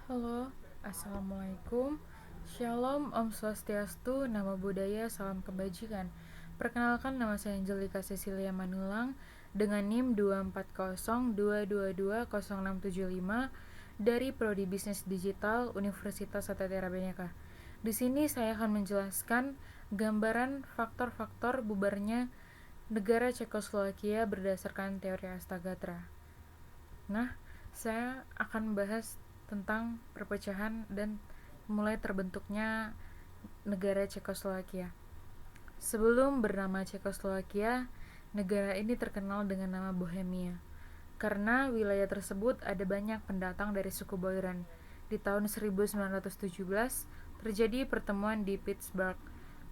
Halo, Assalamualaikum. Shalom, Om Swastiastu, Namo Buddhaya, Salam Kebajikan. Perkenalkan, nama saya Angelika Cecilia Manulang dengan NIM 240222065 dari Prodi Bisnis Digital Universitas Satya Bhinneka. Di sini saya akan menjelaskan gambaran faktor-faktor bubarnya negara Cekoslowakia berdasarkan teori Astagatra. Nah, saya akan membahas tentang perpecahan dan mulai terbentuknya negara Cekoslowakia. Sebelum bernama Cekoslowakia, negara ini terkenal dengan nama Bohemia. Karena wilayah tersebut ada banyak pendatang dari suku Boiran. Di tahun 1917 terjadi pertemuan di Pittsburgh,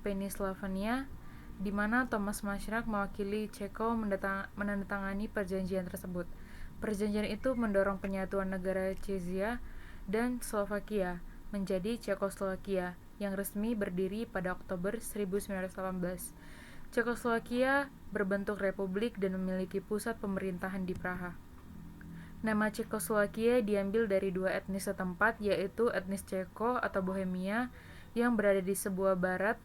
Pennsylvania, di mana Thomas Masaryk mewakili Ceko menandatangani perjanjian tersebut. Perjanjian itu mendorong penyatuan negara Czechia dan Slovakia menjadi Cekoslowakia yang resmi berdiri pada Oktober 1918. Cekoslowakia berbentuk republik dan memiliki pusat pemerintahan di Praha. Nama Cekoslowakia diambil dari dua etnis setempat, yaitu etnis Ceko atau Bohemia yang berada di sebelah barat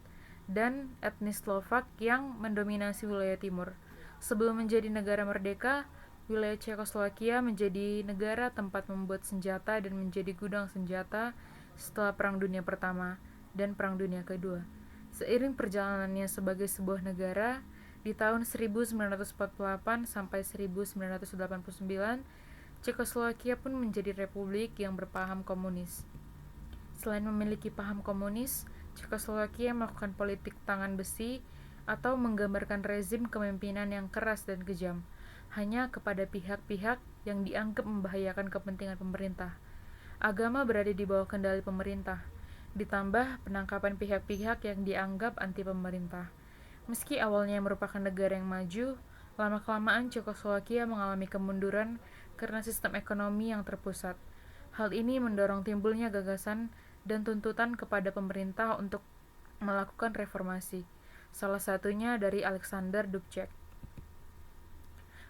dan etnis Slovak yang mendominasi wilayah timur. Sebelum menjadi negara merdeka, wilayah Cekoslowakia menjadi negara tempat membuat senjata dan menjadi gudang senjata setelah Perang Dunia Pertama dan Perang Dunia Kedua. Seiring perjalanannya sebagai sebuah negara, di tahun 1948 sampai 1989, Cekoslowakia pun menjadi republik yang berpaham komunis. Selain memiliki paham komunis, Cekoslowakia melakukan politik tangan besi atau menggambarkan rezim kepemimpinan yang keras dan kejam, hanya kepada pihak-pihak yang dianggap membahayakan kepentingan pemerintah. Agama berada di bawah kendali pemerintah, ditambah penangkapan pihak-pihak yang dianggap anti pemerintah. Meski awalnya merupakan negara yang maju, lama-kelamaan Cekoslowakia mengalami kemunduran karena sistem ekonomi yang terpusat. Hal ini mendorong timbulnya gagasan dan tuntutan kepada pemerintah untuk melakukan reformasi, salah satunya dari Alexander Dubček.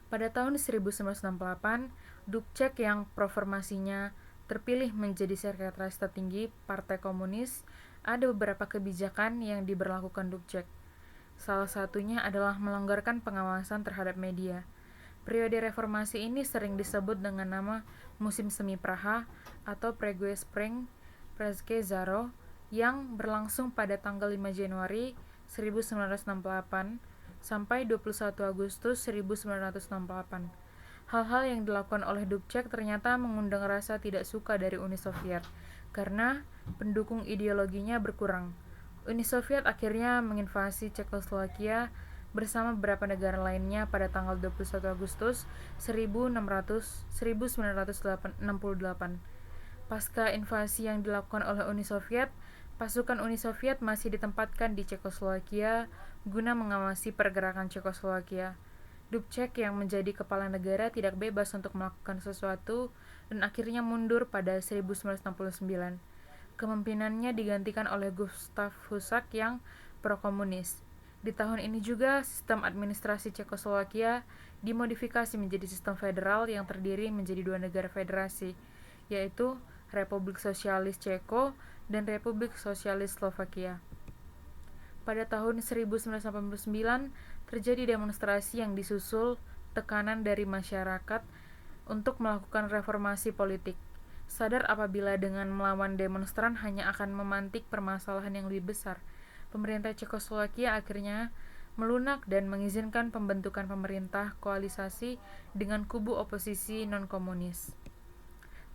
Pada tahun 1968, Dubček yang proformasinya terpilih menjadi sekretaris tertinggi Partai Komunis, ada beberapa kebijakan yang diberlakukan Dubček. Salah satunya adalah melonggarkan pengawasan terhadap media. Periode reformasi ini sering disebut dengan nama Musim Semi Praha atau Prague Spring Pražské Jaro yang berlangsung pada tanggal 5 Januari 1968 sampai 21 Agustus 1968. Hal-hal yang dilakukan oleh Dubček ternyata mengundang rasa tidak suka dari Uni Soviet karena pendukung ideologinya berkurang. Uni Soviet akhirnya menginvasi Cekoslowakia bersama beberapa negara lainnya pada tanggal 21 Agustus 1968. Pasca invasi yang dilakukan oleh Uni Soviet, pasukan Uni Soviet masih ditempatkan di Cekoslowakia guna mengawasi pergerakan Cekoslowakia. Dubček yang menjadi kepala negara tidak bebas untuk melakukan sesuatu dan akhirnya mundur pada 1969. Kepemimpinannya digantikan oleh Gustav Husak yang pro-komunis. Di tahun ini juga sistem administrasi Cekoslowakia dimodifikasi menjadi sistem federal yang terdiri menjadi dua negara federasi, yaitu Republik Sosialis Ceko dan Republik Sosialis Slovakia. Pada tahun 1989, terjadi demonstrasi yang disusul tekanan dari masyarakat untuk melakukan reformasi politik. Sadar apabila dengan melawan demonstran hanya akan memantik permasalahan yang lebih besar, pemerintah Cekoslowakia akhirnya melunak dan mengizinkan pembentukan pemerintah koalisasi dengan kubu oposisi non-komunis.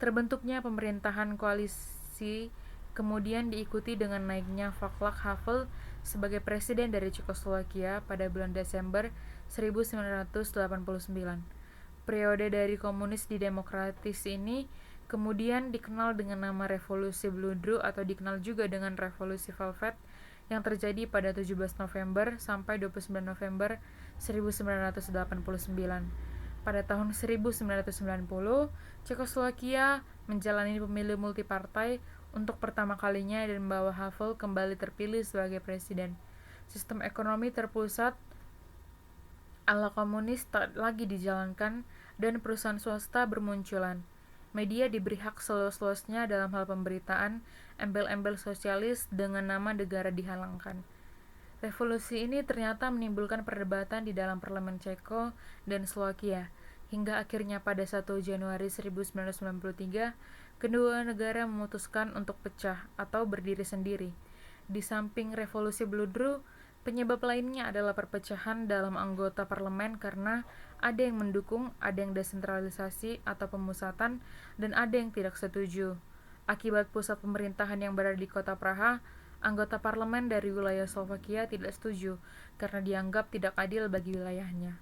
Terbentuknya pemerintahan koalisi kemudian diikuti dengan naiknya Václav Havel sebagai presiden dari Cekoslowakia pada bulan Desember 1989. Periode dari komunis di demokratis ini kemudian dikenal dengan nama Revolusi Bludru atau dikenal juga dengan Revolusi Velvet yang terjadi pada 17 November sampai 29 November 1989. Pada tahun 1990, Cekoslowakia menjalani pemilu multipartai untuk pertama kalinya dan membawa Havel kembali terpilih sebagai presiden. Sistem ekonomi terpusat ala komunis tak lagi dijalankan dan perusahaan swasta bermunculan. Media diberi hak seluas-luasnya dalam hal pemberitaan, embel-embel sosialis dengan nama negara dihalangkan. Revolusi ini ternyata menimbulkan perdebatan di dalam parlemen Ceko dan Slovakia, hingga akhirnya pada 1 Januari 1993, kedua negara memutuskan untuk pecah atau berdiri sendiri. Di samping revolusi Bludru, penyebab lainnya adalah perpecahan dalam anggota parlemen karena ada yang mendukung, ada yang desentralisasi atau pemusatan, dan ada yang tidak setuju. Akibat pusat pemerintahan yang berada di kota Praha, anggota parlemen dari wilayah Slovakia tidak setuju karena dianggap tidak adil bagi wilayahnya.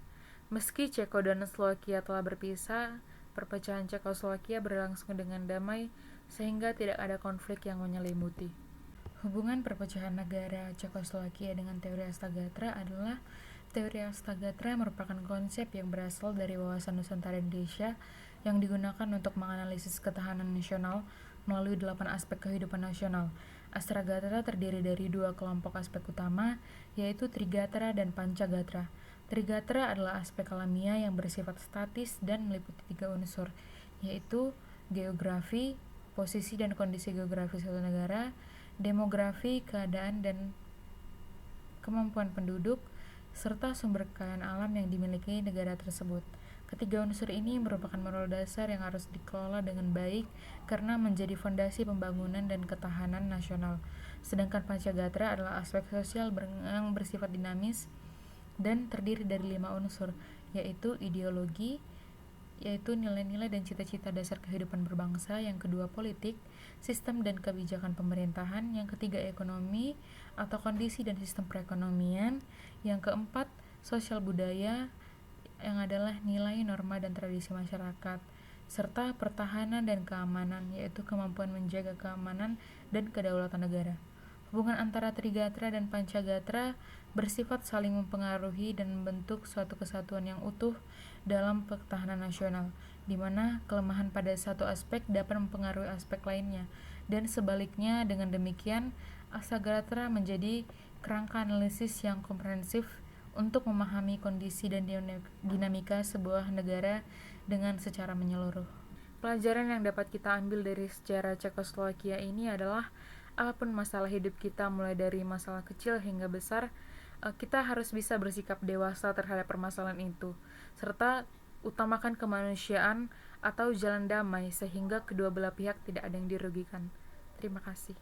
Meski Ceko dan Slovakia telah berpisah, perpecahan Cekoslovakia berlangsung dengan damai sehingga tidak ada konflik yang menyelimuti. Hubungan perpecahan negara Cekoslovakia dengan teori Astagatra adalah teori Astagatra merupakan konsep yang berasal dari wawasan Nusantara Indonesia yang digunakan untuk menganalisis ketahanan nasional melalui 8 aspek kehidupan nasional. Astagatra terdiri dari 2 kelompok aspek utama, yaitu Trigatra dan Pancagatra. Trigatra adalah aspek alamiah yang bersifat statis dan meliputi 3 unsur, yaitu geografi, posisi dan kondisi geografis suatu negara, demografi, keadaan dan kemampuan penduduk, serta sumber kekayaan alam yang dimiliki negara tersebut. Ketiga unsur ini merupakan modal dasar yang harus dikelola dengan baik karena menjadi fondasi pembangunan dan ketahanan nasional. Sedangkan Pancagatra adalah aspek sosial yang bersifat dinamis dan terdiri dari 5 unsur, yaitu ideologi, yaitu nilai-nilai dan cita-cita dasar kehidupan berbangsa, yang kedua politik, sistem dan kebijakan pemerintahan, yang ketiga ekonomi atau kondisi dan sistem perekonomian, yang keempat sosial budaya, yang adalah nilai, norma, dan tradisi masyarakat, serta pertahanan dan keamanan, yaitu kemampuan menjaga keamanan dan kedaulatan negara. Hubungan antara Trigatra dan Pancagatra bersifat saling mempengaruhi dan membentuk suatu kesatuan yang utuh dalam pertahanan nasional, di mana kelemahan pada satu aspek dapat mempengaruhi aspek lainnya, dan sebaliknya. Dengan demikian, Astagatra menjadi kerangka analisis yang komprehensif untuk memahami kondisi dan dinamika sebuah negara dengan secara menyeluruh. Pelajaran yang dapat kita ambil dari sejarah Cekoslovakia ini adalah apapun masalah hidup kita, mulai dari masalah kecil hingga besar, kita harus bisa bersikap dewasa terhadap permasalahan itu, serta utamakan kemanusiaan atau jalan damai sehingga kedua belah pihak tidak ada yang dirugikan. Terima kasih.